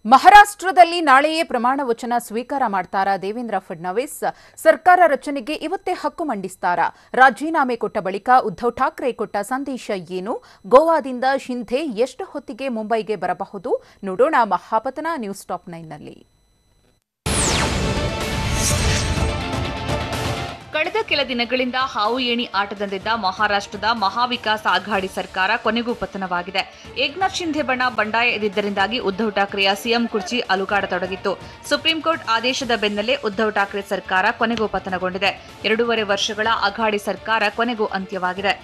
ಮಹಾರಾಷ್ಟ್ರದಲ್ಲಿ ನಾಳೆಯೇ ಪ್ರಮಾಣ ವಚನ ಸ್ವೀಕಾರ ಮಾಡ್ತಾರಾ ದೇವೇಂದ್ರ ಫಡ್ನವೀಸ್? ಸರ್ಕಾರ ರಚನೆಗೆ ಇವತ್ತೇ ಹಕ್ಕು ಮಂಡಿಸ್ತಾರಾ? ರಾಜೀನಾಮೆ ಕೊಟ್ಟ ಬಳಿಕ ಉದ್ಧವ್ ಠಾಕ್ರೆ ಕೊಟ್ಟ ಸಂದೇಶ ಏನು? ಗೋವಾದಿಂದ ಶಿಂಧೆ ಎಷ್ಟು ಹೊತ್ತಿಗೆ ಮುಂಬೈಗೆ ಬರಬಹುದು? ನೋಡೋಣ ಮಹಾಪತನ ನ್ಯೂಸ್ ಟಾಪ್ 9ನಲ್ಲಿ. ಕಳೆದ ಕೆಲ ದಿನಗಳಿಂದ ಹಾವು ಏಣಿ ಆಟದಂದಿದ್ದ ಮಹಾರಾಷ್ಟ್ರದ ಮಹಾವಿಕಾಸ್ ಆಘಾಡಿ ಸರ್ಕಾರ ಕೊನೆಗೂ ಪತನವಾಗಿದೆ. ಏಕನಾಥ್ ಶಿಂಧೆ ಬಣ ಬಂಡಾಯ ಎದ್ದಿದ್ದರಿಂದಾಗಿ ಉದ್ಧವ್ ಠಾಕ್ರೆಯ ಸಿಎಂ ಕುರ್ಚಿ ಅಲುಗಾಡತೊಡಗಿತ್ತು. ಸುಪ್ರೀಂ ಕೋರ್ಟ್ ಆದೇಶದ ಬೆನ್ನಲ್ಲೇ ಉದ್ಧವ್ ಠಾಕ್ರೆ ಸರ್ಕಾರ ಕೊನೆಗೂ ಪತನಗೊಂಡಿದೆ. 2.5 ವರ್ಷಗಳ ಆಘಾಡಿ ಸರ್ಕಾರ ಕೊನೆಗೂ ಅಂತ್ಯವಾಗಿದೆ.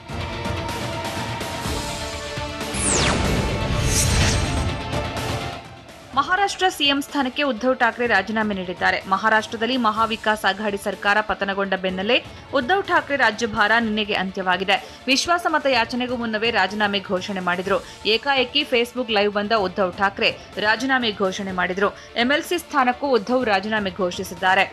ಮಹಾರಾಷ್ಟ್ರ ಸಿಎಂ ಸ್ಥಾನಕ್ಕೆ ಉದ್ಧವ್ ಠಾಕ್ರೆ ರಾಜೀನಾಮೆ ನೀಡಿದ್ದಾರೆ. ಮಹಾರಾಷ್ಟ್ರದಲ್ಲಿ ಮಹಾವಿಕಾಸ್ ಆಘಾಡಿ ಸರ್ಕಾರ ಪತನಗೊಂಡ ಬೆನ್ನಲ್ಲೇ ಉದ್ಧವ್ ಠಾಕ್ರೆ ರಾಜ್ಯಭಾರ ನಿನ್ನೆಗೆ ಅಂತ್ಯವಾಗಿದೆ. ವಿಶ್ವಾಸಮತ ಯಾಚನೆಗೂ ಮುನ್ನವೇ ರಾಜೀನಾಮೆ ಘೋಷಣೆ ಮಾಡಿದ್ರು. ಏಕಾಏಕಿ ಫೇಸ್ಬುಕ್ ಲೈವ್ ಬಂದ ಉದ್ಧವ್ ಠಾಕ್ರೆ ರಾಜೀನಾಮೆ ಘೋಷಣೆ ಮಾಡಿದ್ರು. ಎಂಎಲ್ಸಿ ಸ್ಥಾನಕ್ಕೂ ಉದ್ಧವ್ ರಾಜೀನಾಮೆ ಘೋಷಿಸಿದ್ದಾರೆ.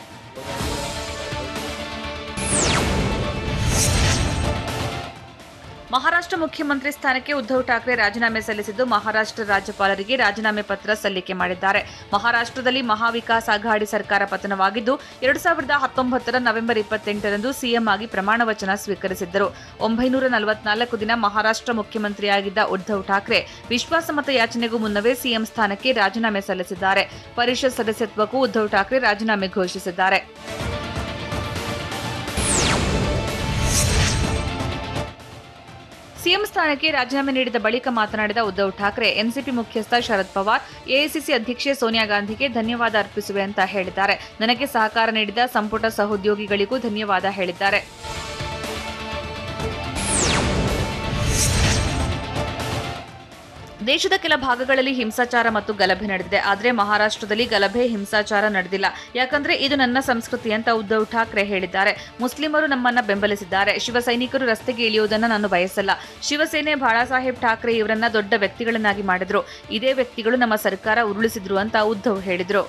ಮಹಾರಾಷ್ಟ್ರ ಮುಖ್ಯಮಂತ್ರಿ ಸ್ಥಾನಕ್ಕೆ ಉದ್ಧವ್ ಠಾಕ್ರೆ ರಾಜೀನಾಮೆ ಸಲ್ಲಿಸಿದ್ದು ಮಹಾರಾಷ್ಟ್ರ ರಾಜ್ಯಪಾಲರಿಗೆ ರಾಜೀನಾಮೆ ಪತ್ರ ಸಲ್ಲಿಕೆ ಮಾಡಿದ್ದಾರೆ. ಮಹಾರಾಷ್ಟ್ರದಲ್ಲಿ ಮಹಾವಿಕಾಸ್ ಆಘಾಡಿ ಸರ್ಕಾರ ಪತನವಾಗಿದ್ದು 2019 ನವೆಂಬರ್ 28ರಂದು ಸಿಎಂ ಆಗಿ ಪ್ರಮಾಣ ವಚನ ಸ್ವೀಕರಿಸಿದ್ದರು. 944 ದಿನ ಮಹಾರಾಷ್ಟ್ರ ಮುಖ್ಯಮಂತ್ರಿಯಾಗಿದ್ದ ಉದ್ಧವ್ ಠಾಕ್ರೆ ವಿಶ್ವಾಸಮತ ಯಾಚನೆಗೂ ಮುನ್ನವೇ ಸಿಎಂ ಸ್ಥಾನಕ್ಕೆ ರಾಜೀನಾಮೆ ಸಲ್ಲಿಸಿದ್ದಾರೆ. ಪರಿಷತ್ ಸದಸ್ಯತ್ವಕ್ಕೂ ಉದ್ಧವ್ ಠಾಕ್ರೆ ರಾಜೀನಾಮೆ ಘೋಷಿಸಿದ್ದಾರೆ. ಸಿಎಂ ಸ್ಥಾನಕ್ಕೆ ರಾಜೀನಾಮೆ ನೀಡಿದ ಬಳಿಕ ಮಾತನಾಡಿದ ಉದ್ಧವ್ ಠಾಕ್ರೆ, ಎನ್ಸಿಪಿ ಮುಖ್ಯಸ್ಥ ಶರದ್ ಪವಾರ್, ಎಐಸಿಸಿ ಅಧ್ಯಕ್ಷೆ ಸೋನಿಯಾ ಗಾಂಧಿಗೆ ಧನ್ಯವಾದ ಅರ್ಪಿಸುವೆ ಅಂತ ಹೇಳಿದ್ದಾರೆ. ನನಗೆ ಸಹಕಾರ ನೀಡಿದ ಸಂಪುಟ ಸಹೋದ್ಯೋಗಿಗಳಿಗೂ ಧನ್ಯವಾದ ಹೇಳಿದ್ದಾರೆ. ದೇಶದ ಕೆಲ ಭಾಗಗಳಲ್ಲಿ ಹಿಂಸಾಚಾರ ಮತ್ತು ಗಲಭೆ ನಡೆದಿದೆ. ಆದರೆ ಮಹಾರಾಷ್ಟ್ರದಲ್ಲಿ ಗಲಭೆ ಹಿಂಸಾಚಾರ ನಡೆದಿಲ್ಲ. ಯಾಕಂದ್ರೆ ಇದು ನನ್ನ ಸಂಸ್ಕೃತಿ ಅಂತ ಉದ್ಧವ್ ಠಾಕ್ರೆ ಹೇಳಿದ್ದಾರೆ. ಮುಸ್ಲಿಮರು ನಮ್ಮನ್ನ ಬೆಂಬಲಿಸಿದ್ದಾರೆ. ಶಿವಸೈನಿಕರು ರಸ್ತೆಗೆ ಇಳಿಯುವುದನ್ನು ನಾನು ಬಯಸಲ್ಲ. ಶಿವಸೇನೆ ಬಾಳಾಸಾಹೇಬ್ ಠಾಕ್ರೆ ಇವರನ್ನ ದೊಡ್ಡ ವ್ಯಕ್ತಿಗಳನ್ನಾಗಿ ಮಾಡಿದ್ರು. ಇದೇ ವ್ಯಕ್ತಿಗಳು ನಮ್ಮ ಸರ್ಕಾರ ಉರುಳಿಸಿದ್ರು ಅಂತ ಉದ್ಧವ್ ಹೇಳಿದ್ರು.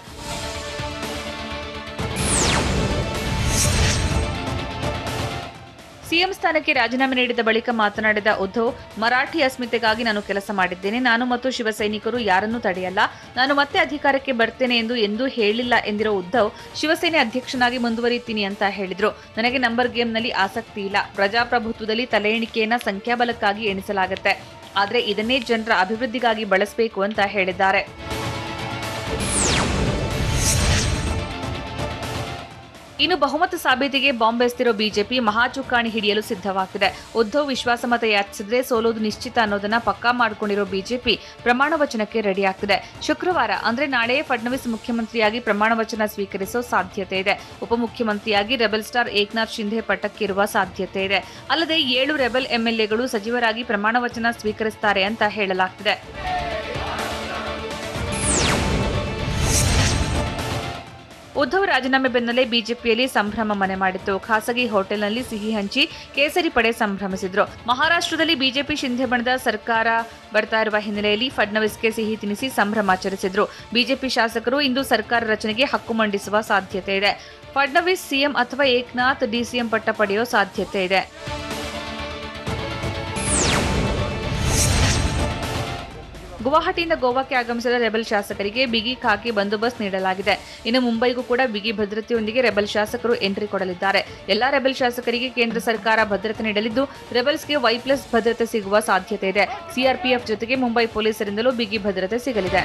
ಸಿಎಂ ಸ್ಥಾನಕ್ಕೆ ರಾಜೀನಾಮೆ ನೀಡಿದ ಬಳಿಕ ಮಾತನಾಡಿದ ಉದ್ಧವ್, ಮರಾಠಿ ಅಸ್ಮಿತೆಗಾಗಿ ನಾನು ಕೆಲಸ ಮಾಡಿದ್ದೇನೆ. ನಾನು ಮತ್ತು ಶಿವಸೈನಿಕರು ಯಾರನ್ನೂ ತಡೆಯಲ್ಲ. ನಾನು ಮತ್ತೆ ಅಧಿಕಾರಕ್ಕೆ ಬರ್ತೇನೆ ಎಂದು ಎಂದೂ ಹೇಳಿಲ್ಲ ಎಂದಿರೋ ಉದ್ಧವ್, ಶಿವಸೇನೆ ಅಧ್ಯಕ್ಷನಾಗಿ ಮುಂದುವರಿಯುತ್ತೀನಿ ಅಂತ ಹೇಳಿದ್ರು. ನನಗೆ ನಂಬರ್ ಗೇಮ್ನಲ್ಲಿ ಆಸಕ್ತಿ ಇಲ್ಲ. ಪ್ರಜಾಪ್ರಭುತ್ವದಲ್ಲಿ ತಲೆ ಎಣಿಕೆಯನ್ನ ಸಂಖ್ಯಾಬಲಕ್ಕಾಗಿ ಎಣಿಸಲಾಗುತ್ತೆ. ಆದರೆ ಇದನ್ನೇ ಜನರ ಅಭಿವೃದ್ಧಿಗಾಗಿ ಬಳಸಬೇಕು ಅಂತ ಹೇಳಿದ್ದಾರೆ. ಇನ್ನು ಬಹುಮತ ಸಾಬೀತಿಗೆ ಬಾಂಬ್ ಎಸೆದಿರೋ ಬಿಜೆಪಿ ಮಹಾಚುಕ್ಕಾಣಿ ಹಿಡಿಯಲು ಸಿದ್ಧವಾಗಿದೆ. ಉದ್ಧವ್ ವಿಶ್ವಾಸಮತ ಯಾಚಿಸಿದ್ರೆ ಸೋಲೋದು ನಿಶ್ಚಿತ ಅನ್ನೋದನ್ನ ಪಕ್ಕಾ ಮಾಡಿಕೊಂಡಿರೋ ಬಿಜೆಪಿ ಪ್ರಮಾಣ ವಚನಕ್ಕೆ ರೆಡಿ ಆಗ್ತಿದೆ. ಶುಕ್ರವಾರ ಅಂದ್ರೆ ನಾಳೆಯೇ ಫಡ್ನವೀಸ್ ಮುಖ್ಯಮಂತ್ರಿಯಾಗಿ ಪ್ರಮಾಣ ವಚನ ಸ್ವೀಕರಿಸೋ ಸಾಧ್ಯತೆ ಇದೆ. ಉಪಮುಖ್ಯಮಂತ್ರಿಯಾಗಿ ರೆಬೆಲ್ ಸ್ಟಾರ್ ಏಕನಾಥ್ ಶಿಂಧೆ ಪಟ್ಟಕ್ಕೇರುವ ಸಾಧ್ಯತೆ ಇದೆ. ಅಲ್ಲದೆ 7 ರೆಬೆಲ್ ಎಂಎಲ್ಎಗಳು ಸಚಿವರಾಗಿ ಪ್ರಮಾಣ ವಚನ ಸ್ವೀಕರಿಸುತ್ತಾರೆ ಅಂತ ಹೇಳಲಾಗ್ತಿದೆ. ಉದ್ಧವ್ ರಾಜೀನಾಮೆ ಬೆನ್ನಲ್ಲೇ ಬಿಜೆಪಿಯಲ್ಲಿ ಸಂಭ್ರಮ ಮನೆ ಮಾಡಿತ್ತು. ಖಾಸಗಿ ಹೋಟೆಲ್ನಲ್ಲಿ ಸಿಹಿ ಹಂಚಿ ಕೇಸರಿ ಪಡೆ ಸಂಭ್ರಮಿಸಿದ್ರು. ಮಹಾರಾಷ್ಟ್ರದಲ್ಲಿ ಬಿಜೆಪಿ ಶಿಂಧೆ ಬಣದ ಸರ್ಕಾರ ಬರ್ತಾ ಇರುವ ಹಿನ್ನೆಲೆಯಲ್ಲಿ ಫಡ್ನವೀಸ್ಗೆ ಸಿಹಿ ತಿನಿಸಿ ಸಂಭ್ರಮಾಚರಿಸಿದ್ರು. ಬಿಜೆಪಿ ಶಾಸಕರು ಇಂದು ಸರ್ಕಾರ ರಚನೆಗೆ ಹಕ್ಕು ಮಂಡಿಸುವ ಸಾಧ್ಯತೆ ಇದೆ. ಫಡ್ನವೀಸ್ ಸಿಎಂ ಅಥವಾ ಏಕನಾಥ್ ಡಿಸಿಎಂ ಪಟ್ಟ ಪಡೆಯೋ ಸಾಧ್ಯತೆ ಇದೆ. ಗುವಾಹಟಿಯಿಂದ ಗೋವಾಕ್ಕೆ ಆಗಮಿಸಿದ ರೆಬೆಲ್ ಶಾಸಕರಿಗೆ ಬಿಗಿ ಖಾಕಿ ಬಂದೋಬಸ್ತ್ ನೀಡಲಾಗಿದೆ. ಇನ್ನು ಮುಂಬೈಗೂ ಕೂಡ ಬಿಗಿ ಭದ್ರತೆಯೊಂದಿಗೆ ರೆಬೆಲ್ ಶಾಸಕರು ಎಂಟ್ರಿ ಕೊಡಲಿದ್ದಾರೆ. ಎಲ್ಲಾ ರೆಬೆಲ್ ಶಾಸಕರಿಗೆ ಕೇಂದ್ರ ಸರ್ಕಾರ ಭದ್ರತೆ ನೀಡಲಿದ್ದು ರೆಬೆಲ್ಸ್ಗೆ Y+ ಭದ್ರತೆ ಸಿಗುವ ಸಾಧ್ಯತೆ ಇದೆ. ಸಿಆರ್ಪಿಎಫ್ ಜೊತೆಗೆ ಮುಂಬೈ ಪೊಲೀಸರಿಂದಲೂ ಬಿಗಿ ಭದ್ರತೆ ಸಿಗಲಿದೆ.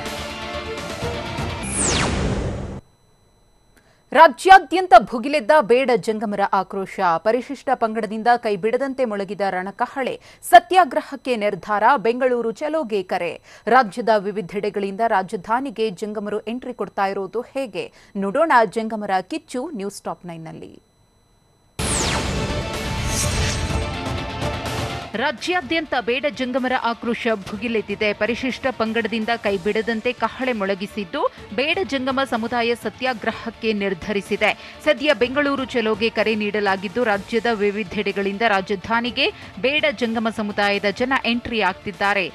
ರಾಜ್ಯಾದ್ಯಂತ ಭುಗಿಲೆದ್ದ ಬೇಡ ಜಂಗಮರ ಆಕ್ರೋಶ. ಪರಿಶಿಷ್ಟ ಪಂಗಡದಿಂದ ಕೈಬಿಡದಂತೆ ಮೊಳಗಿದ ರಣಕಹಳೆ. ಸತ್ಯಾಗ್ರಹಕ್ಕೆ ನಿರ್ಧಾರ. ಬೆಂಗಳೂರು ಚಲೋಗೆ ಕರೆ. ರಾಜ್ಯದ ವಿವಿಧೆಡೆಗಳಿಂದ ರಾಜಧಾನಿಗೆ ಜಂಗಮರು ಎಂಟ್ರಿ ಕೊಡ್ತಾ ಇರೋದು ಹೇಗೆ? ನೋಡೋಣ ಜಂಗಮರ ಕಿಚ್ಚು ನ್ಯೂಸ್ ಟಾಪ್ 9ನಲ್ಲಿ. ರಾಜ್ಯಾದ್ಯಂತ ಬೇಡ ಜಂಗಮರ ಆಕ್ರೋಶ ಭುಗಿಲೆದ್ದಿದೆ. ಪರಿಶಿಷ್ಟ ಪಂಗಡದಿಂದ ಕೈಬಿಡದಂತೆ ಕಹಳೆ ಮೊಳಗಿಸಿದ್ದು ಬೇಡ ಜಂಗಮ ಸಮುದಾಯ ಸತ್ಯಾಗ್ರಹಕ್ಕೆ ನಿರ್ಧರಿಸಿದೆ. ಸದ್ಯ ಬೆಂಗಳೂರು ಚಲೋಗೆ ಕರೆ ನೀಡಲಾಗಿದ್ದು ರಾಜ್ಯದ ವಿವಿಧೆಡೆಗಳಿಂದ ರಾಜಧಾನಿಗೆ ಬೇಡ ಜಂಗಮ ಸಮುದಾಯದ ಜನ ಎಂಟ್ರಿ ಆಗ್ತಿದ್ದಾರೆ.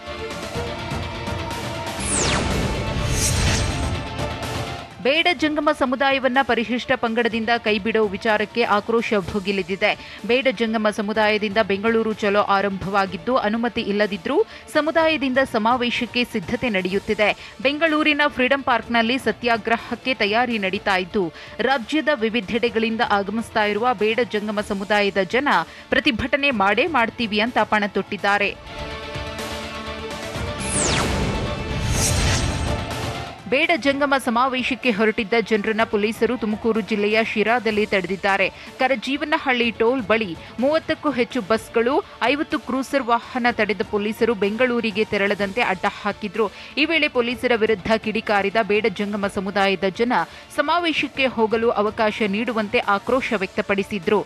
ಬೇಡ ಜಂಗಮ ಸಮುದಾಯವನ್ನ ಪರಿಶಿಷ್ಟ ಪಂಗಡದಿಂದ ಕೈಬಿಡೋ ವಿಚಾರಕ್ಕೆ ಆಕ್ರೋಶ ಭುಗಿಲೆದಿದೆ. ಬೇಡ ಜಂಗಮ ಸಮುದಾಯದಿಂದ ಬೆಂಗಳೂರು ಚಲೋ ಆರಂಭವಾಗಿದ್ದು ಅನುಮತಿ ಇಲ್ಲದಿದ್ರೂ ಸಮುದಾಯದಿಂದ ಸಮಾವೇಶಕ್ಕೆ ಸಿದ್ಧತೆ ನಡೆಯುತ್ತಿದೆ. ಬೆಂಗಳೂರಿನ ಫ್ರೀಡಂ ಪಾರ್ಕ್ನಲ್ಲಿ ಸತ್ಯಾಗ್ರಹಕ್ಕೆ ತಯಾರಿ ನಡೀತಾ ಇದ್ದು ರಾಜ್ಯದ ವಿವಿಧೆಡೆಗಳಿಂದ ಆಗಮಿಸ್ತಾ ಇರುವ ಬೇಡ ಜಂಗಮ ಸಮುದಾಯದ ಜನ ಪ್ರತಿಭಟನೆ ಮಾಡೇ ಮಾಡ್ತೀವಿ ಅಂತ ಪಣ ತೊಟ್ಟಿದ್ದಾರೆ. ಬೇಡ ಜಂಗಮ ಸಮಾವೇಶಕ್ಕೆ ಹೊರಟಿದ್ದ ಜನರನ್ನ ಪೊಲೀಸರು ತುಮಕೂರು ಜಿಲ್ಲೆಯ ಶಿರಾದಲ್ಲಿ ತಡೆದಿದ್ದಾರೆ. ಕರಜೀವನಹಳ್ಳಿ ಟೋಲ್ ಬಳಿ 30ಕ್ಕೂ ಹೆಚ್ಚು ಬಸ್ಗಳು 50 ಕ್ರೂಸರ್ ವಾಹನ ತಡೆದ ಪೊಲೀಸರು ಬೆಂಗಳೂರಿಗೆ ತೆರಳದಂತೆ ಅಡ್ಡ ಹಾಕಿದ್ರು. ಈ ವೇಳೆ ಪೊಲೀಸರ ವಿರುದ್ಧ ಕಿಡಿಕಾರಿದ ಬೇಡ ಜಂಗಮ ಸಮುದಾಯದ ಜನ ಸಮಾವೇಶಕ್ಕೆ ಹೋಗಲು ಅವಕಾಶ ನೀಡುವಂತೆ ಆಕ್ರೋಶ ವ್ಯಕ್ತಪಡಿಸಿದ್ರು.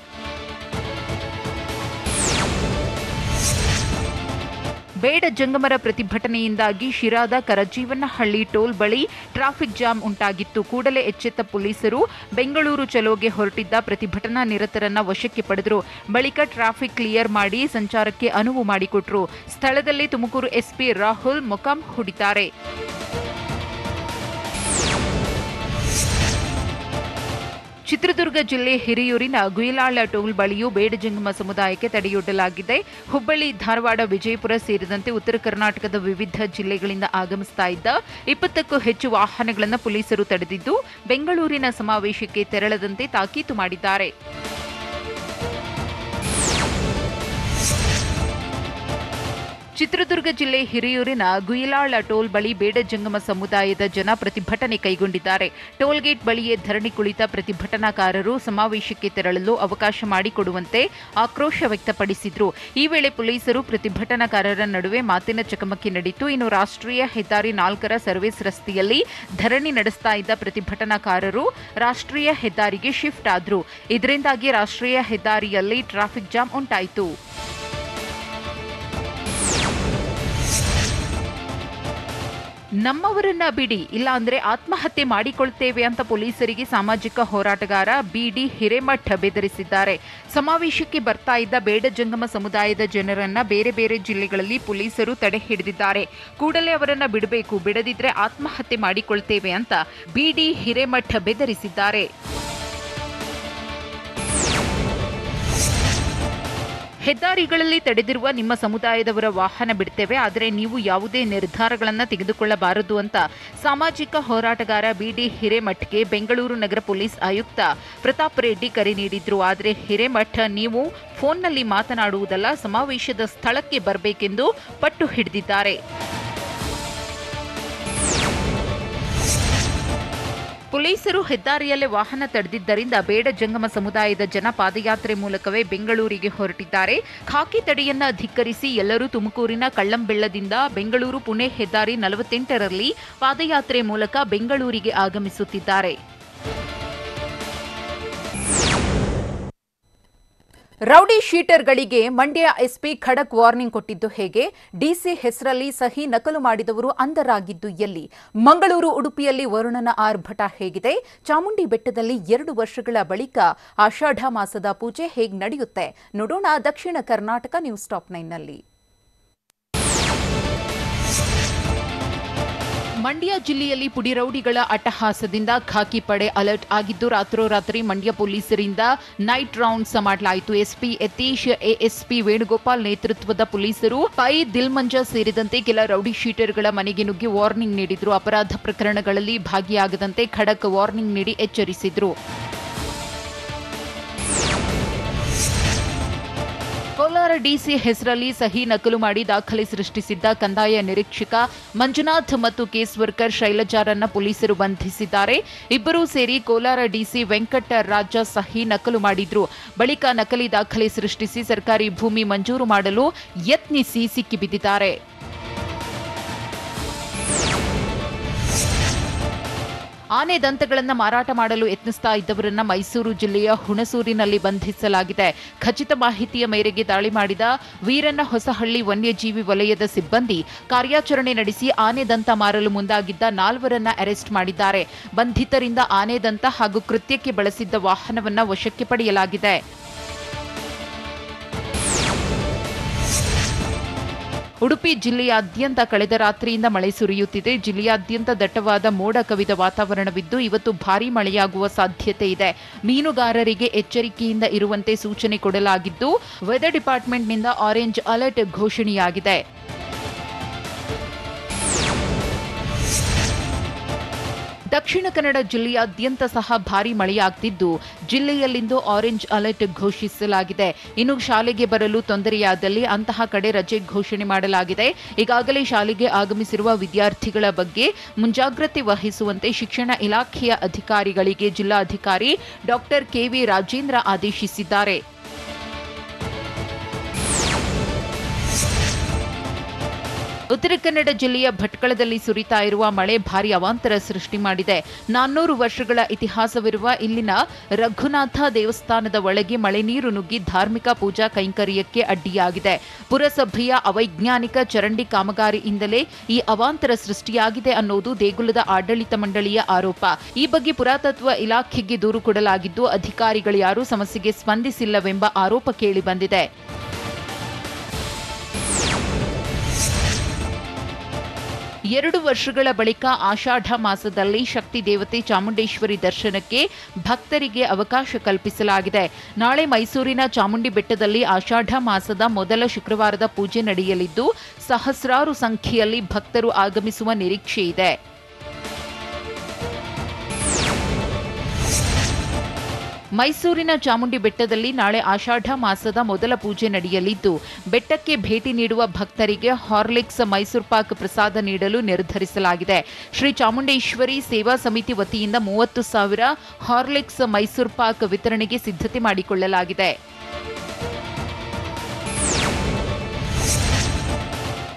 ಬೇಡ ಜಂಗಮರ ಪ್ರತಿಭಟನೆಯಿಂದಾಗಿ ಶಿರಾದ ಕರಜೀವನಹಳ್ಳಿ ಟೋಲ್ ಬಳಿ ಟ್ರಾಫಿಕ್ ಜಾಮ್ ಉಂಟಾಗಿತ್ತು. ಕೂಡಲೇ ಎಚ್ಚೆತ್ತ ಪೊಲೀಸರು ಬೆಂಗಳೂರು ಚಲೋಗೆ ಹೊರಟಿದ್ದ ಪ್ರತಿಭಟನಾ ನಿರತರನ್ನ ವಶಕ್ಕೆ ಪಡೆದರು. ಬಳಿಕ ಟ್ರಾಫಿಕ್ ಕ್ಲಿಯರ್ ಮಾಡಿ ಸಂಚಾರಕ್ಕೆ ಅನುವು ಮಾಡಿಕೊಟ್ರು. ಸ್ಥಳದಲ್ಲಿ ತುಮಕೂರು ಎಸ್ಪಿ ರಾಹುಲ್ ಮೊಕಾಂ ಹೂಡಿದ್ದಾರೆ. ಚಿತ್ರದುರ್ಗ ಜಿಲ್ಲೆ ಹಿರಿಯೂರಿನ ಗುಯಿಲಾಳ ಟೋಲ್ ಬಳಿಯೂ ಬೇಡ ಜಂಗಮ ಸಮುದಾಯಕ್ಕೆ ತಡೆಯೊಡ್ಡಲಾಗಿದೆ. ಹುಬ್ಬಳ್ಳಿ, ಧಾರವಾಡ, ವಿಜಯಪುರ ಸೇರಿದಂತೆ ಉತ್ತರ ಕರ್ನಾಟಕದ ವಿವಿಧ ಜಿಲ್ಲೆಗಳಿಂದ ಆಗಮಿಸ್ತಾ ಇದ್ದ 20ಕ್ಕೂ ಹೆಚ್ಚು ವಾಹನಗಳನ್ನು ಪೊಲೀಸರು ತಡೆದಿದ್ದು ಬೆಂಗಳೂರಿನ ಸಮಾವೇಶಕ್ಕೆ ತೆರಳದಂತೆ ತಾಕೀತು ಮಾಡಿದ್ದಾರೆ. ಚಿತ್ರದುರ್ಗ ಜಿಲ್ಲೆ ಹಿರಿಯೂರಿನ ಗುಯಿಲಾಳ ಟೋಲ್ ಬಳಿ ಬೇಡ ಜಂಗಮ ಸಮುದಾಯದ ಜನ ಪ್ರತಿಭಟನೆ ಕೈಗೊಂಡಿದ್ದಾರೆ. ಟೋಲ್ಗೇಟ್ ಬಳಿಯೇ ಧರಣಿ ಕುಳಿತ ಪ್ರತಿಭಟನಾಕಾರರು ಸಮಾವೇಶಕ್ಕೆ ತೆರಳಲು ಅವಕಾಶ ಮಾಡಿಕೊಡುವಂತೆ ಆಕ್ರೋಶ ವ್ಯಕ್ತಪಡಿಸಿದ್ರು. ಈ ವೇಳೆ ಪೊಲೀಸರು ಪ್ರತಿಭಟನಾಕಾರರ ನಡುವೆ ಮಾತಿನ ಚಕಮಕಿ ನಡೆಯಿತು. ಇನ್ನು ರಾಷ್ಟ್ರೀಯ ಹೆದ್ದಾರಿ 4ರ ಸರ್ವಿಸ್ ರಸ್ತೆಯಲ್ಲಿ ಧರಣಿ ನಡೆಸ್ತಾ ಇದ್ದ ಪ್ರತಿಭಟನಾಕಾರರು ರಾಷ್ಟ್ರೀಯ ಹೆದ್ದಾರಿಗೆ ಶಿಫ್ಟ್ ಆದ್ರು. ಇದರಿಂದಾಗಿ ರಾಷ್ಟ್ರೀಯ ಹೆದ್ದಾರಿಯಲ್ಲಿ ಟ್ರಾಫಿಕ್ ಜಾಮ್ ಉಂಟಾಯಿತು. ನಮ್ಮವರನ್ನ ಬಿಡಿ, ಇಲ್ಲಾಂದ್ರೆ ಆತ್ಮಹತ್ಯೆ ಮಾಡಿಕೊಳ್ತೇವೆ ಅಂತ ಪೊಲೀಸರಿಗೆ ಸಾಮಾಜಿಕ ಹೋರಾಟಗಾರ ಬಿಡಿ ಹಿರೇಮಠ ಬೆದರಿಸಿದ್ದಾರೆ. ಸಮಾವೇಶಕ್ಕೆ ಬರ್ತಾ ಇದ್ದ ಬೇಡ ಜಂಗಮ ಸಮುದಾಯದ ಜನರನ್ನ ಬೇರೆ ಬೇರೆ ಜಿಲ್ಲೆಗಳಲ್ಲಿ ಪೊಲೀಸರು ತಡೆ ಹಿಡಿದಿದ್ದಾರೆ. ಕೂಡಲೇ ಅವರನ್ನ ಬಿಡಬೇಕು, ಬಿಡದಿದ್ರೆ ಆತ್ಮಹತ್ಯೆ ಮಾಡಿಕೊಳ್ತೇವೆ ಅಂತ ಬಿಡಿ ಹಿರೇಮಠ ಬೆದರಿಸಿದ್ದಾರೆ. ಹೆದ್ದಾರಿಗಳಲ್ಲಿ ತಡೆದಿರುವ ನಿಮ್ಮ ಸಮುದಾಯದವರ ವಾಹನ ಬಿಡ್ತೇವೆ, ಆದರೆ ನೀವು ಯಾವುದೇ ನಿರ್ಧಾರಗಳನ್ನು ತೆಗೆದುಕೊಳ್ಳಬಾರದು ಅಂತ ಸಾಮಾಜಿಕ ಹೋರಾಟಗಾರ ಬಿಡಿ ಹಿರೇಮಠ್ಗೆ ಬೆಂಗಳೂರು ನಗರ ಪೊಲೀಸ್ ಆಯುಕ್ತ ಪ್ರತಾಪ್ ರೆಡ್ಡಿ ಕರೆ ನೀಡಿದ್ರು. ಆದರೆ ಹಿರೇಮಠ್ ನೀವು ಫೋನ್ನಲ್ಲಿ ಮಾತನಾಡುವುದಲ್ಲ, ಸಮಾವೇಶದ ಸ್ಥಳಕ್ಕೆ ಬರಬೇಕೆಂದು ಪಟ್ಟು ಹಿಡಿದಿದ್ದಾರೆ. ಪೊಲೀಸರು ಹೆದ್ದಾರಿಯಲ್ಲೇ ವಾಹನ ತಡೆದಿದ್ದರಿಂದ ಬೇಡ ಜಂಗಮ ಸಮುದಾಯದ ಜನ ಪಾದಯಾತ್ರೆ ಮೂಲಕವೇ ಬೆಂಗಳೂರಿಗೆ ಹೊರಟಿದ್ದಾರೆ. ಖಾಕಿ ತಡೆಯನ್ನ ಧಿಕ್ಕರಿಸಿ ಎಲ್ಲರೂ ತುಮಕೂರಿನ ಕಳ್ಳಂಬೆಳ್ಳದಿಂದ ಬೆಂಗಳೂರು ಪುಣೆ ಹೆದ್ದಾರಿ 48ರಲ್ಲಿ ಪಾದಯಾತ್ರೆ ಮೂಲಕ ಬೆಂಗಳೂರಿಗೆ ಆಗಮಿಸುತ್ತಿದ್ದಾರೆ. ರೌಡಿ ಶೀಟರ್ಗಳಿಗೆ ಮಂಡ್ಯ ಎಸ್ಪಿ ಖಡಕ್ ವಾರ್ನಿಂಗ್ ಕೊಟ್ಟಿದ್ದು ಹೇಗೆ? ಡಿಸಿ ಹೆಸರಲ್ಲಿ ಸಹಿ ನಕಲು ಮಾಡಿದವರು ಅಂಧರಾಗಿದ್ದು ಎಲ್ಲಿ? ಮಂಗಳೂರು, ಉಡುಪಿಯಲ್ಲಿ ವರುಣನ ಆರ್ಭಟ ಹೇಗಿದೆ? ಚಾಮುಂಡಿ ಬೆಟ್ಟದಲ್ಲಿ 2 ವರ್ಷಗಳ ಬಳಿಕ ಆಷಾಢ ಮಾಸದ ಪೂಜೆ ಹೇಗೆ ನಡೆಯುತ್ತೆ? ನೋಡೋಣ ದಕ್ಷಿಣ ಕರ್ನಾಟಕ ನ್ಯೂಸ್ ಟಾಪ್ 9ನಲ್ಲಿ. ಮಂಡ್ಯ ಜಿಲ್ಲೆಯಲ್ಲಿ ಪುಡಿರೌಡಿಗಳ ಅಟ್ಟಹಾಸದಿಂದ ಖಾಕಿ ಪಡೆ ಅಲರ್ಟ್ ಆಗಿದ್ದು ರಾತ್ರೋರಾತ್ರಿ ಮಂಡ್ಯ ಪೊಲೀಸರಿಂದ ನೈಟ್ ರೌಂಡ್ಸ್ ಮಾಡಲಾಯಿತು. ಎಸ್ಪಿ ಯತೀಶ್, ಎಎಸ್ಪಿ ವೇಣುಗೋಪಾಲ್ ನೇತೃತ್ವದ ಪೊಲೀಸರು ಪೈ ದಿಲ್ಮಂಜ ಸೇರಿದಂತೆ ಕೆಲ ರೌಡಿ ಶೀಟರ್ಗಳ ಮನೆಗೆ ನುಗ್ಗಿ ವಾರ್ನಿಂಗ್ ನೀಡಿದ್ರು. ಅಪರಾಧ ಪ್ರಕರಣಗಳಲ್ಲಿ ಭಾಗಿಯಾಗದಂತೆ ಖಡಕ್ ವಾರ್ನಿಂಗ್ ನೀಡಿ ಎಚ್ಚರಿಸಿದ್ರು. ಕೋಲಾರ ಡಿಸಿ ಹೆಸರಲ್ಲಿ ಸಹಿ ನಕಲು ಮಾಡಿ ದಾಖಲೆ ಸೃಷ್ಟಿಸಿದ್ದ ಕಂದಾಯ ನಿರೀಕ್ಷಕ ಮಂಜುನಾಥ್ ಮತ್ತು ಕೇಸ್ ವರ್ಕರ್ ಶೈಲಜಾರನ್ನ ಪೊಲೀಸರು ಬಂಧಿಸಿದ್ದಾರೆ. ಇಬ್ಬರೂ ಸೇರಿ ಕೋಲಾರ ಡಿಸಿ ವೆಂಕಟರಾಜ ಸಹಿ ನಕಲು ಮಾಡಿದ್ರು. ಬಳಿಕ ನಕಲಿ ದಾಖಲೆ ಸೃಷ್ಟಿಸಿ ಸರ್ಕಾರಿ ಭೂಮಿ ಮಂಜೂರು ಮಾಡಲು ಯತ್ನಿಸಿ ಸಿಕ್ಕಿಬಿದ್ದಿದ್ದಾರೆ. ಆನೆ ದಂತಗಳನ್ನು ಮಾರಾಟ ಮಾಡಲು ಯತ್ನಿಸ್ತಾ ಇದ್ದವರನ್ನ ಮೈಸೂರು ಜಿಲ್ಲೆಯ ಹುಣಸೂರಿನಲ್ಲಿ ಬಂಧಿಸಲಾಗಿದೆ. ಖಚಿತ ಮಾಹಿತಿಯ ಮೇರೆಗೆ ದಾಳಿ ಮಾಡಿದ ವೀರಣ್ಣ ಹೊಸಹಳ್ಳಿ ವನ್ಯಜೀವಿ ವಲಯದ ಸಿಬ್ಬಂದಿ ಕಾರ್ಯಾಚರಣೆ ನಡೆಸಿ ಆನೆ ದಂತ ಮಾರಲು ಮುಂದಾಗಿದ್ದ 4ರನ್ನ ಅರೆಸ್ಟ್ ಮಾಡಿದ್ದಾರೆ. ಬಂಧಿತರಿಂದ ಆನೆ ದಂತ ಹಾಗೂ ಕೃತ್ಯಕ್ಕೆ ಬಳಸಿದ್ದ ವಾಹನವನ್ನು ವಶಕ್ಕೆ ಪಡೆಯಲಾಗಿದೆ. ಉಡುಪಿ ಜಿಲ್ಲೆಯಾದ್ಯಂತ ಕಳೆದ ರಾತ್ರಿಯಿಂದ ಮಳೆ ಸುರಿಯುತ್ತಿದೆ. ಜಿಲ್ಲೆಯಾದ್ಯಂತ ದಟ್ಟವಾದ ಮೋಡ ಕವಿದ ವಾತಾವರಣವಿದ್ದು ಇವತ್ತು ಭಾರೀ ಮಳೆಯಾಗುವ ಸಾಧ್ಯತೆ ಇದೆ. ಮೀನುಗಾರರಿಗೆ ಎಚ್ಚರಿಕೆಯಿಂದ ಇರುವಂತೆ ಸೂಚನೆ ಕೊಡಲಾಗಿದ್ದು weather ಡಿಪಾರ್ಟ್ಮೆಂಟ್ನಿಂದ orange alert ಘೋಷಣೆಯಾಗಿದೆ. Dakshina Kannada ಜಿಲ್ಲೆಯಾದ್ಯಂತ ಸಹ ಭಾರೀ ಮಳೆಯಾಗ್ತಿದ್ದು ಜಿಲ್ಲೆಯಲ್ಲಿಂದು ಆರೆಂಜ್ ಅಲರ್ಟ್ ಘೋಷಿಸಲಾಗಿದೆ. ಇನ್ನು ಶಾಲೆಗೆ ಬರಲು ತೊಂದರೆಯಾದಲ್ಲಿ ಅಂತಹ ಕಡೆ ರಜೆ ಘೋಷಣೆ ಮಾಡಲಾಗಿದೆ. ಈಗಾಗಲೇ ಶಾಲೆಗೆ ಆಗಮಿಸಿರುವ ವಿದ್ಯಾರ್ಥಿಗಳ ಬಗ್ಗೆ ಮುಂಜಾಗ್ರತೆ ವಹಿಸುವಂತೆ ಶಿಕ್ಷಣ ಇಲಾಖೆಯ ಅಧಿಕಾರಿಗಳಿಗೆ ಜಿಲ್ಲಾಧಿಕಾರಿ ಡಾಕ್ಟರ್ ಕೆವಿ ರಾಜೇಂದ್ರ ಆದೇಶಿಸಿದ್ದಾರೆ. ಉತ್ತರ ಕನ್ನಡ ಜಿಲ್ಲೆಯ ಭಟ್ಕಳದಲ್ಲಿ ಸುರಿತಾ ಇರುವ ಮಳೆ ಭಾರೀ ಅವಾಂತರ ಸೃಷ್ಟಿ ಮಾಡಿದೆ. 400 ವರ್ಷಗಳ ಇತಿಹಾಸವಿರುವ ಇಲ್ಲಿನ ರಘುನಾಥ ದೇವಸ್ಥಾನದ ಒಳಗೆ ಮಳೆ ನೀರು ನುಗ್ಗಿ ಧಾರ್ಮಿಕ ಪೂಜಾ ಕೈಂಕರ್ಯಕ್ಕೆ ಅಡ್ಡಿಯಾಗಿದೆ. ಪುರಸಭೆಯ ಅವೈಜ್ಞಾನಿಕ ಚರಂಡಿ ಕಾಮಗಾರಿಯಿಂದಲೇ ಈ ಅವಾಂತರ ಸೃಷ್ಟಿಯಾಗಿದೆ ಅನ್ನೋದು ದೇಗುಲದ ಆಡಳಿತ ಮಂಡಳಿಯ ಆರೋಪ. ಈ ಬಗ್ಗೆ ಪುರಾತತ್ವ ಇಲಾಖೆಗೆ ದೂರು ಕೊಡಲಾಗಿದ್ದು ಅಧಿಕಾರಿಗಳು ಯಾರೂ ಸಮಸ್ಯೆಗೆ ಸ್ಪಂದಿಸಿಲ್ಲವೆಂಬ ಆರೋಪ ಕೇಳಿಬಂದಿದೆ. 2 ವರ್ಷಗಳ ಬಳಿಕ ಆಷಾಢ ಮಾಸದಲ್ಲಿ ಶಕ್ತಿ ದೇವತೆ ಚಾಮುಂಡೇಶ್ವರಿ ದರ್ಶನಕ್ಕೆ ಭಕ್ತರಿಗೆ ಅವಕಾಶ ಕಲ್ಪಿಸಲಾಗಿದೆ. ನಾಳೆ ಮೈಸೂರಿನ ಚಾಮುಂಡಿ ಬೆಟ್ಟದಲ್ಲಿ ಆಷಾಢ ಮಾಸದ ಮೊದಲ ಶುಕ್ರವಾರದ ಪೂಜೆ ನಡೆಯಲಿದ್ದು ಸಹಸ್ರಾರು ಸಂಖ್ಯೆಯಲ್ಲಿ ಭಕ್ತರು ಆಗಮಿಸುವ ನಿರೀಕ್ಷೆ ಇದೆ. ಮೈಸೂರಿನ ಚಾಮುಂಡಿ ಬೆಟ್ಟದಲ್ಲಿ ನಾಳೆ ಆಷಾಢ ಮಾಸದ ಮೊದಲ ಪೂಜೆ ನಡೆಯಲಿದ್ದು ಬೆಟ್ಟಕ್ಕೆ ಭೇಟಿ ನೀಡುವ ಭಕ್ತರಿಗೆ ಹಾರ್ಲಿಕ್ಸ್ ಮೈಸೂರು ಪಾಕ್ ಪ್ರಸಾದ ನೀಡಲು ನಿರ್ಧರಿಸಲಾಗಿದೆ. ಶ್ರೀ ಚಾಮುಂಡೇಶ್ವರಿ ಸೇವಾ ಸಮಿತಿ ವತಿಯಿಂದ 30,000 ಹಾರ್ಲಿಕ್ಸ್ ಮೈಸೂರು ಪಾಕ್ ವಿತರಣೆಗೆ ಸಿದ್ಧತೆ ಮಾಡಿಕೊಳ್ಳಲಾಗಿದೆ.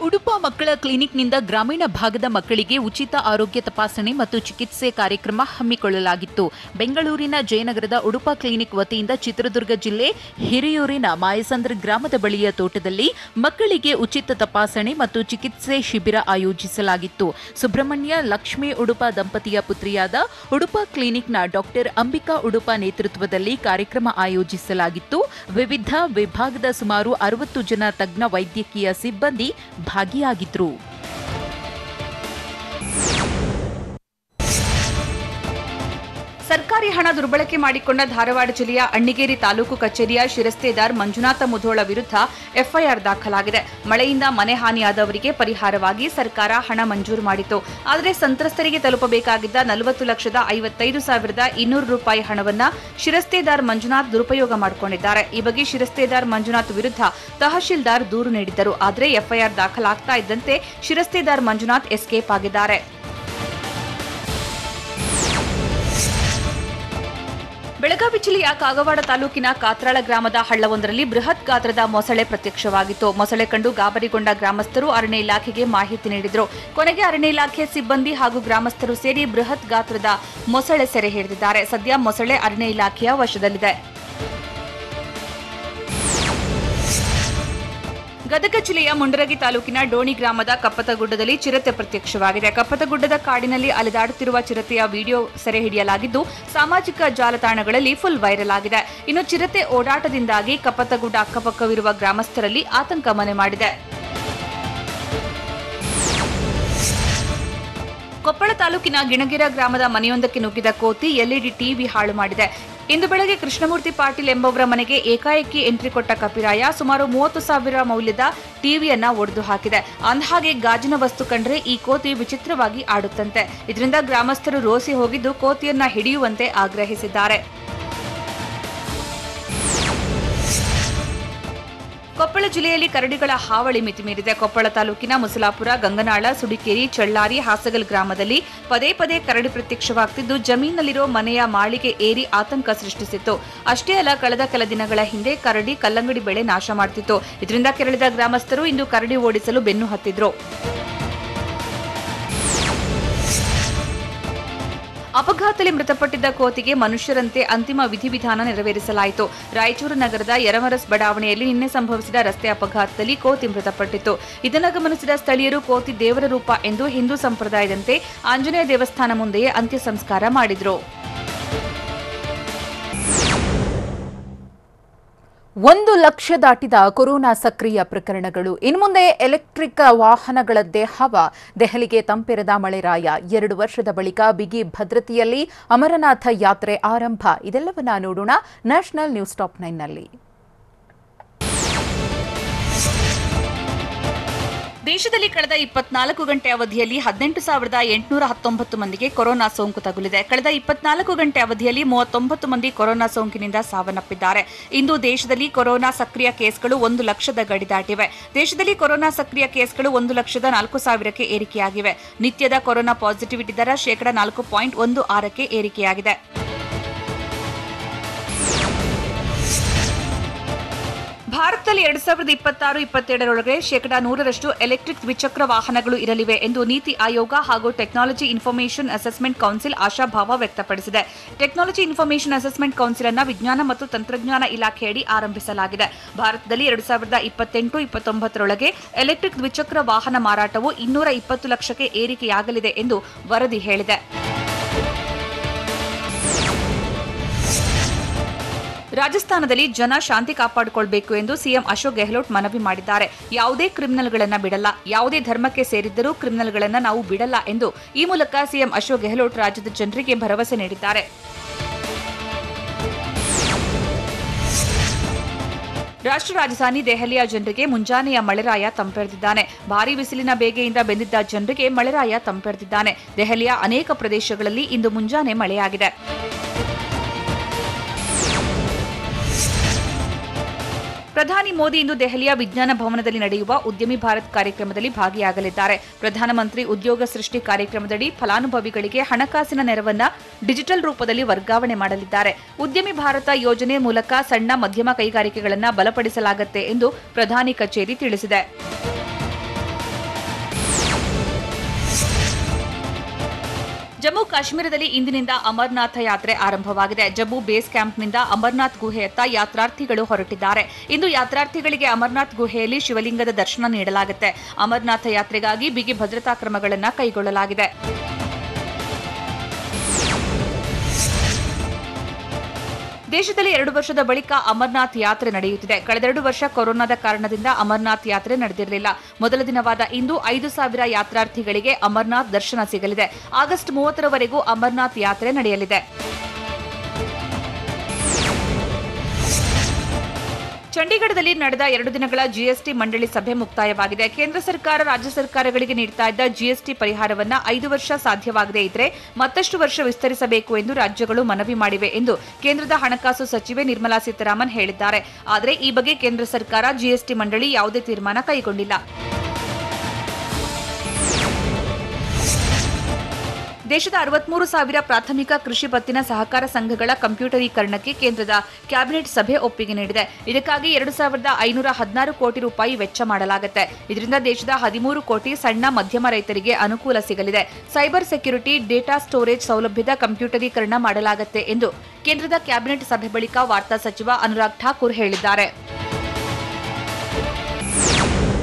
ಉಡುಪ ಮಕ್ಕಳ ಕ್ಲಿನಿಕ್ನಿಂದ ಗ್ರಾಮೀಣ ಭಾಗದ ಮಕ್ಕಳಿಗೆ ಉಚಿತ ಆರೋಗ್ಯ ತಪಾಸಣೆ ಮತ್ತು ಚಿಕಿತ್ಸೆ ಕಾರ್ಯಕ್ರಮ ಹಮ್ಮಿಕೊಳ್ಳಲಾಗಿತ್ತು. ಬೆಂಗಳೂರಿನ ಜಯನಗರದ ಉಡುಪ ಕ್ಲಿನಿಕ್ ವತಿಯಿಂದ ಚಿತ್ರದುರ್ಗ ಜಿಲ್ಲೆ ಹಿರಿಯೂರಿನ ಮಾಯಸಂದ್ರ ಗ್ರಾಮದ ಬಳಿಯ ತೋಟದಲ್ಲಿ ಮಕ್ಕಳಿಗೆ ಉಚಿತ ತಪಾಸಣೆ ಮತ್ತು ಚಿಕಿತ್ಸೆ ಶಿಬಿರ ಆಯೋಜಿಸಲಾಗಿತ್ತು. ಸುಬ್ರಹ್ಮಣ್ಯ ಲಕ್ಷ್ಮೀ ಉಡುಪ ದಂಪತಿಯ ಪುತ್ರಿಯಾದ ಉಡುಪ ಕ್ಲಿನಿಕ್ನ ಡಾಕ್ಟರ್ ಅಂಬಿಕಾ ಉಡುಪ ನೇತೃತ್ವದಲ್ಲಿ ಕಾರ್ಯಕ್ರಮ ಆಯೋಜಿಸಲಾಗಿತ್ತು. ವಿವಿಧ ವಿಭಾಗದ ಸುಮಾರು 60 ಜನ ತಜ್ಞ ವೈದ್ಯಕೀಯ ಸಿಬ್ಬಂದಿ ಭಾಗಿಯಾಗಿದ್ರು. ಸರ್ಕಾರಿ ಹಣ ದುರ್ಬಳಕೆ ಮಾಡಿಕೊಂಡ ಧಾರವಾಡ ಜಿಲ್ಲೆಯ ಅಣ್ಣಿಗೇರಿ ತಾಲೂಕು ಕಚೇರಿಯ ಶಿರಸ್ತೇದಾರ್ ಮಂಜುನಾಥ ಮುಧೋಳ ವಿರುದ್ಧ ಎಫ್ಐಆರ್ ದಾಖಲಾಗಿದೆ. ಮಳೆಯಿಂದ ಮನೆ ಹಾನಿಯಾದವರಿಗೆ ಪರಿಹಾರವಾಗಿ ಸರ್ಕಾರ ಹಣ ಮಂಜೂರು ಮಾಡಿತ್ತು. ಆದರೆ ಸಂತ್ರಸ್ತರಿಗೆ ತಲುಪಬೇಕಾಗಿದ್ದ 40,55,200 ರೂಪಾಯಿ ಹಣವನ್ನ ಶಿರಸ್ತೇದಾರ್ ಮಂಜುನಾಥ್ ದುರುಪಯೋಗ ಮಾಡಿಕೊಂಡಿದ್ದಾರೆ. ಈ ಬಗ್ಗೆ ಶಿರಸ್ತೇದಾರ್ ಮಂಜುನಾಥ್ ವಿರುದ್ಧ ತಹಶೀಲ್ದಾರ್ ದೂರು ನೀಡಿದ್ದರು. ಆದರೆ ಎಫ್ಐಆರ್ ದಾಖಲಾಗ್ತಾ ಇದ್ದಂತೆ ಶಿರಸ್ತೇದಾರ್ ಮಂಜುನಾಥ್ ಎಸ್ಕೇಪ್ ಆಗಿದ್ದಾರೆ. ಬೆಳಗಾವಿ ಜಿಲ್ಲೆಯ ಕಾಗವಾಡ ತಾಲೂಕಿನ ಕಾತ್ರಾಳ ಗ್ರಾಮದ ಹಳ್ಳವೊಂದರಲ್ಲಿ ಬೃಹತ್ ಗಾತ್ರದ ಮೊಸಳೆ ಪ್ರತ್ಯಕ್ಷವಾಗಿತ್ತು. ಮೊಸಳೆ ಕಂಡು ಗಾಬರಿಗೊಂಡ ಗ್ರಾಮಸ್ಥರು ಅರಣ್ಯ ಇಲಾಖೆಗೆ ಮಾಹಿತಿ ನೀಡಿದರು. ಕೊನೆಗೆ ಅರಣ್ಯ ಇಲಾಖೆ ಸಿಬ್ಬಂದಿ ಹಾಗೂ ಗ್ರಾಮಸ್ಥರು ಸೇರಿ ಬೃಹತ್ ಗಾತ್ರದ ಮೊಸಳೆ ಸೆರೆ ಹಿಡಿದಿದ್ದಾರೆ. ಸದ್ಯ ಮೊಸಳೆ ಅರಣ್ಯ ಇಲಾಖೆಯ ವಶದಲ್ಲಿದೆ. ಗದಗ ಜಿಲ್ಲೆಯ ಮುಂಡರಗಿ ತಾಲೂಕಿನ ಡೋಣಿ ಗ್ರಾಮದ ಕಪ್ಪತಗುಡ್ಡದಲ್ಲಿ ಚಿರತೆ ಪ್ರತ್ಯಕ್ಷವಾಗಿದೆ. ಕಪ್ಪತಗುಡ್ಡದ ಕಾಡಿನಲ್ಲಿ ಅಲೆದಾಡುತ್ತಿರುವ ಚಿರತೆಯ ವಿಡಿಯೋ ಸೆರೆ ಹಿಡಿಯಲಾಗಿದ್ದು ಸಾಮಾಜಿಕ ಜಾಲತಾಣಗಳಲ್ಲಿ ಫುಲ್ ವೈರಲ್ ಆಗಿದೆ. ಇನ್ನು ಚಿರತೆ ಓಡಾಟದಿಂದಾಗಿ ಕಪ್ಪತಗುಡ್ಡ ಅಕ್ಕಪಕ್ಕವಿರುವ ಗ್ರಾಮಸ್ಥರಲ್ಲಿ ಆತಂಕ ಮನೆ ಮಾಡಿದೆ. ಕೊಪ್ಪಳ ತಾಲೂಕಿನ ಗಿಣಗೆರ ಗ್ರಾಮದ ಮನೆಯೊಂದಕ್ಕೆ ನುಗ್ಗಿದ ಕೋತಿ ಎಲ್ಇಡಿ ಟಿವಿ ಹಾಳು ಮಾಡಿದೆ. ಇಂದು ಬೆಳಗ್ಗೆ ಕೃಷ್ಣಮೂರ್ತಿ ಪಾಟೀಲ್ ಎಂಬುವರ ಮನೆಗೆ ಏಕಾಏಕಿ ಎಂಟ್ರಿ ಕೊಟ್ಟ ಕಪಿರಾಯ ಸುಮಾರು 30,000 ಮೌಲ್ಯದ ಟಿವಿಯನ್ನ ಒಡೆದು ಹಾಕಿದೆ. ಅಂದಹಾಗೆ ಗಾಜಿನ ವಸ್ತು ಕಂಡ್ರೆ ಈ ಕೋತಿ ವಿಚಿತ್ರವಾಗಿ ಆಡುತ್ತಂತೆ. ಇದರಿಂದ ಗ್ರಾಮಸ್ಥರು ರೋಸಿ ಹೋಗಿದ್ದು ಕೋತಿಯನ್ನ ಹಿಡಿಯುವಂತೆ ಆಗ್ರಹಿಸಿದ್ದಾರೆ. ಕೊಪ್ಪಳ ಜಿಲ್ಲೆಯಲ್ಲಿ ಕರಡಿಗಳ ಹಾವಳಿ ಮಿತಿಮೀರಿದೆ. ಕೊಪ್ಪಳ ತಾಲೂಕಿನ ಮುಸಲಾಪುರ, ಗಂಗನಾಳ, ಸುಡಿಕೇರಿ, ಚಳ್ಳಾರಿ, ಹಾಸಗಲ್ ಗ್ರಾಮದಲ್ಲಿ ಪದೇ ಪದೇ ಕರಡಿ ಪ್ರತ್ಯಕ್ಷವಾಗುತ್ತಿದ್ದು ಜಮೀನಲ್ಲಿರೋ ಮನೆಯ ಮಾಳಿಗೆ ಏರಿ ಆತಂಕ ಸೃಷ್ಟಿಸಿತ್ತು. ಅಷ್ಟೇ ಅಲ್ಲ, ಕಳೆದ ಕೆಲ ದಿನಗಳ ಹಿಂದೆ ಕರಡಿ ಕಲ್ಲಂಗಡಿ ಬೆಳೆ ನಾಶ ಮಾಡುತ್ತಿತ್ತು. ಇದರಿಂದ ಕೆರಳಿದ ಗ್ರಾಮಸ್ಥರು ಇಂದು ಕರಡಿ ಓಡಿಸಲು ಬೆನ್ನು ಹತ್ತಿದ್ರು. ಅಪಘಾತದಲ್ಲಿ ಮೃತಪಟ್ಟಿದ್ದ ಕೋತಿಗೆ ಮನುಷ್ಯರಂತೆ ಅಂತಿಮ ವಿಧಿವಿಧಾನ ನೆರವೇರಿಸಲಾಯಿತು. ರಾಯಚೂರು ನಗರದ ಯರಮರಸ್ ಬಡಾವಣೆಯಲ್ಲಿ ನಿನ್ನೆ ಸಂಭವಿಸಿದ ರಸ್ತೆ ಅಪಘಾತದಲ್ಲಿ ಕೋತಿ ಮೃತಪಟ್ಟಿತ್ತು. ಇದನ್ನು ಗಮನಿಸಿದ ಸ್ಥಳೀಯರು ಕೋತಿ ದೇವರ ರೂಪ ಎಂದು ಹಿಂದೂ ಸಂಪ್ರದಾಯದಂತೆ ಆಂಜನೇಯ ದೇವಸ್ಥಾನ ಮುಂದೆಯೇ ಅಂತ್ಯ ಸಂಸ್ಕಾರ ಮಾಡಿದರು. 1,00,000 ದಾಟಿದ ಕೊರೋನಾ ಸಕ್ರಿಯ ಪ್ರಕರಣಗಳು. ಇನ್ಮುಂದೆ ಎಲೆಕ್ಟ್ರಿಕ್ ವಾಹನಗಳದ್ದೇ ಹವಾ. ದೆಹಲಿಗೆ ತಂಪೆರೆದ ಮಳೆರಾಯ. 2 ವರ್ಷದ ಬಳಿಕ ಬಿಗಿ ಭದ್ರತೆಯಲ್ಲಿ ಅಮರನಾಥ ಯಾತ್ರೆ ಆರಂಭ. ಇದೆಲ್ಲವನ್ನ ನೋಡೋಣ ನ್ಯಾಷನಲ್ ನ್ಯೂಸ್ ಟಾಪ್ 9ನಲ್ಲಿ. ದೇಶದಲ್ಲಿ ಕಳೆದ 24 ಗಂಟೆ ಅವಧಿಯಲ್ಲಿ 18,819 ಮಂದಿಗೆ ಕೊರೋನಾ ಸೋಂಕು ತಗುಲಿದೆ. ಕಳೆದ 24 ಗಂಟೆ ಅವಧಿಯಲ್ಲಿ 39 ಮಂದಿ ಕೊರೋನಾ ಸೋಂಕಿನಿಂದ ಸಾವನ್ನಪ್ಪಿದ್ದಾರೆ. ಇಂದು ದೇಶದಲ್ಲಿ ಕೊರೋನಾ ಸಕ್ರಿಯ ಕೇಸ್ಗಳು 1,00,000 ಗಡಿ ದಾಟಿವೆ. ದೇಶದಲ್ಲಿ ಕೊರೋನಾ ಸಕ್ರಿಯ ಕೇಸ್ಗಳು 1,04,000ಕ್ಕೆ ಏರಿಕೆಯಾಗಿವೆ. ನಿತ್ಯದ ಕೊರೋನಾ ಪಾಸಿಟಿವಿಟಿ ದರ 4.16ಕ್ಕೆ ಏರಿಕೆಯಾಗಿದೆ. ಭಾರತದಲ್ಲಿ 2026-27ರೊಳಗೆ 100% ಎಲೆಕ್ಟ್ರಿಕ್ ದ್ವಿಚಕ್ರ ವಾಹನಗಳು ಇರಲಿವೆ ಎಂದು ನೀತಿ ಆಯೋಗ ಹಾಗೂ ಟೆಕ್ನಾಲಜಿ ಇನ್ಫಾರ್ಮೇಷನ್ ಅಸೆಸ್ಮೆಂಟ್ ಕೌನ್ಸಿಲ್ ಆಶಾಭಾವ ವ್ಯಕ್ತಪಡಿಸಿದೆ. ಟೆಕ್ನಾಲಜಿ ಇನ್ಫಾರ್ಮೇಷನ್ ಅಸೆಸ್ಮೆಂಟ್ ಕೌನ್ಸಿಲ್ ಅನ್ನು ವಿಜ್ಞಾನ ಮತ್ತು ತಂತ್ರಜ್ಞಾನ ಇಲಾಖೆಯಡಿ ಆರಂಭಿಸಲಾಗಿದೆ. ಭಾರತದಲ್ಲಿ 2028-29ರೊಳಗೆ ಎಲೆಕ್ಟ್ರಿಕ್ ದ್ವಿಚಕ್ರ ವಾಹನ ಮಾರಾಟವು 220 ಲಕ್ಷಕ್ಕೆ ಏರಿಕೆಯಾಗಲಿದೆ ಎಂದು ವರದಿ ಹೇಳಿದೆ. ರಾಜಸ್ಥಾನದಲ್ಲಿ ಜನ ಶಾಂತಿ ಕಾಪಾಡಿಕೊಳ್ಳಬೇಕು ಎಂದು ಸಿಎಂ ಅಶೋಕ್ ಗೆಹ್ಲೋಟ್ ಮನವಿ ಮಾಡಿದ್ದಾರೆ. ಯಾವುದೇ ಕ್ರಿಮಿನಲ್ಗಳನ್ನು ಬಿಡಲ್ಲ, ಯಾವುದೇ ಧರ್ಮಕ್ಕೆ ಸೇರಿದ್ದರೂ ಕ್ರಿಮಿನಲ್ಗಳನ್ನು ನಾವು ಬಿಡಲ್ಲ ಎಂದು ಈ ಮೂಲಕ ಸಿಎಂ ಅಶೋಕ್ ಗೆಹ್ಲೋಟ್ ರಾಜ್ಯದ ಜನರಿಗೆ ಭರವಸೆ ನೀಡಿದ್ದಾರೆ. ರಾಷ್ಟ್ರ ರಾಜಧಾನಿ ದೆಹಲಿಯ ಜನರಿಗೆ ಮುಂಜಾನೆಯ ಮಳೆರಾಯ ತಂಪೆರೆದಿದ್ದಾನೆ. ಭಾರೀ ಬಿಸಿಲಿನ ಬೇಗೆಯಿಂದ ಬೆಂದಿದ್ದ ಜನರಿಗೆ ಮಳೆರಾಯ ತಂಪೆರೆದಿದ್ದಾನೆ. ದೆಹಲಿಯ ಅನೇಕ ಪ್ರದೇಶಗಳಲ್ಲಿ ಇಂದು ಮುಂಜಾನೆ ಮಳೆಯಾಗಿದೆ. ಪ್ರಧಾನಿ ಮೋದಿ ಇಂದು ದೆಹಲಿಯ ವಿಜ್ಞಾನ ಭವನದಲ್ಲಿ ನಡೆಯುವ ಉದ್ಯಮಿ ಭಾರತ್ ಕಾರ್ಯಕ್ರಮದಲ್ಲಿ ಭಾಗಿಯಾಗಲಿದ್ದಾರೆ. ಪ್ರಧಾನಮಂತ್ರಿ ಉದ್ಯೋಗ ಸೃಷ್ಟಿ ಕಾರ್ಯಕ್ರಮದಡಿ ಫಲಾನುಭವಿಗಳಿಗೆ ಹಣಕಾಸಿನ ನೆರವನ್ನ ಡಿಜಿಟಲ್ ರೂಪದಲ್ಲಿ ವರ್ಗಾವಣೆ ಮಾಡಲಿದ್ದಾರೆ. ಉದ್ಯಮಿ ಭಾರತ ಯೋಜನೆ ಮೂಲಕ ಸಣ್ಣ ಮಧ್ಯಮ ಕೈಗಾರಿಕೆಗಳನ್ನು ಬಲಪಡಿಸಲಾಗುತ್ತೆ ಎಂದು ಪ್ರಧಾನಿ ಕಚೇರಿ ತಿಳಿಸಿದೆ. ಜಮ್ಮು ಕಾಶ್ಮೀರದಲ್ಲಿ ಇಂದಿನಿಂದ ಅಮರನಾಥ ಯಾತ್ರೆ ಆರಂಭವಾಗಿದೆ. ಜಮ್ಮು ಬೇಸ್ ಕ್ಯಾಂಪ್ನಿಂದ ಅಮರನಾಥ್ ಗುಹೆಯತ್ತ ಯಾತ್ರಾರ್ಥಿಗಳು ಹೊರಟಿದ್ದಾರೆ. ಇಂದು ಯಾತ್ರಾರ್ಥಿಗಳಿಗೆ ಅಮರನಾಥ್ ಗುಹೆಯಲ್ಲಿ ಶಿವಲಿಂಗದ ದರ್ಶನ ನೀಡಲಾಗುತ್ತೆ. ಅಮರನಾಥ ಯಾತ್ರೆಗಾಗಿ ಬಿಗಿ ಭದ್ರತಾ ಕ್ರಮಗಳನ್ನು ಕೈಗೊಳ್ಳಲಾಗಿದೆ. ದೇಶದಲ್ಲಿ 2 ವರ್ಷದ ಬಳಿಕ ಅಮರನಾಥ್ ಯಾತ್ರೆ ನಡೆಯುತ್ತಿದೆ. ಕಳೆದ 2 ವರ್ಷ ಕೊರೋನಾದ ಕಾರಣದಿಂದ ಅಮರನಾಥ್ ಯಾತ್ರೆ ನಡೆದಿರಲಿಲ್ಲ. ಮೊದಲ ದಿನವಾದ ಇಂದು 5,000 ಯಾತ್ರಾರ್ಥಿಗಳಿಗೆ ಅಮರನಾಥ್ ದರ್ಶನ ಸಿಗಲಿದೆ. ಆಗಸ್ಟ್ 30ರವರೆಗೂ ಅಮರನಾಥ್ ಯಾತ್ರೆ ನಡೆಯಲಿದೆ. ಚಂಡೀಗಢದಲ್ಲಿ ನಡೆದ 2 ದಿನಗಳ ಜಿಎಸ್ಟಿ ಮಂಡಳಿ ಸಭೆ ಮುಕ್ತಾಯವಾಗಿದೆ. ಕೇಂದ್ರ ಸರ್ಕಾರ ರಾಜ್ಯ ಸರ್ಕಾರಗಳಿಗೆ ನೀಡುತ್ತಾ ಇದ್ದ ಜಿಎಸ್ಟಿ ಪರಿಹಾರವನ್ನು 5 ವರ್ಷ ಸಾಧ್ಯವಾಗದೇ ಇದ್ದರೆ ಮತ್ತಷ್ಟು ವರ್ಷ ವಿಸ್ತರಿಸಬೇಕು ಎಂದು ರಾಜ್ಯಗಳು ಮನವಿ ಮಾಡಿವೆ ಎಂದು ಕೇಂದ್ರದ ಹಣಕಾಸು ಸಚಿವೆ ನಿರ್ಮಲಾ ಸೀತಾರಾಮನ್ ಹೇಳಿದ್ದಾರೆ. ಆದರೆ ಈ ಬಗ್ಗೆ ಕೇಂದ್ರ ಸರ್ಕಾರ ಜಿಎಸ್ಟಿ ಮಂಡಳಿ ಯಾವುದೇ ತೀರ್ಮಾನ ಕೈಗೊಂಡಿಲ್ಲ. ದೇಶದ 63,000 ಪ್ರಾಥಮಿಕ ಕೃಷಿ ಪತ್ತಿನ ಸಹಕಾರ ಸಂಘಗಳ ಕಂಪ್ಯೂಟರೀಕರಣಕ್ಕೆ ಕೇಂದ್ರದ ಕ್ಯಾಬಿನೆಟ್ ಸಭೆ ಒಪ್ಪಿಗೆ ನೀಡಿದೆ. ಇದಕ್ಕಾಗಿ 2,516 ಕೋಟಿ ರೂಪಾಯಿ ವೆಚ್ಚ ಮಾಡಲಾಗುತ್ತೆ. ಇದರಿಂದ ದೇಶದ 13 ಕೋಟಿ ಸಣ್ಣ ಮಧ್ಯಮ ರೈತರಿಗೆ ಅನುಕೂಲ ಸಿಗಲಿದೆ. ಸೈಬರ್ ಸೆಕ್ಯುರಿಟಿ, ಡೇಟಾ ಸ್ಟೋರೇಜ್ ಸೌಲಭ್ಯದ ಕಂಪ್ಯೂಟರೀಕರಣ ಮಾಡಲಾಗುತ್ತೆ ಎಂದು ಕೇಂದ್ರದ ಕ್ಯಾಬಿನೆಟ್ ಸಭೆ ಬಳಿಕ ವಾರ್ತಾ ಸಚಿವ ಅನುರಾಗ್ ಠಾಕೂರ್ ಹೇಳಿದ್ದಾರೆ.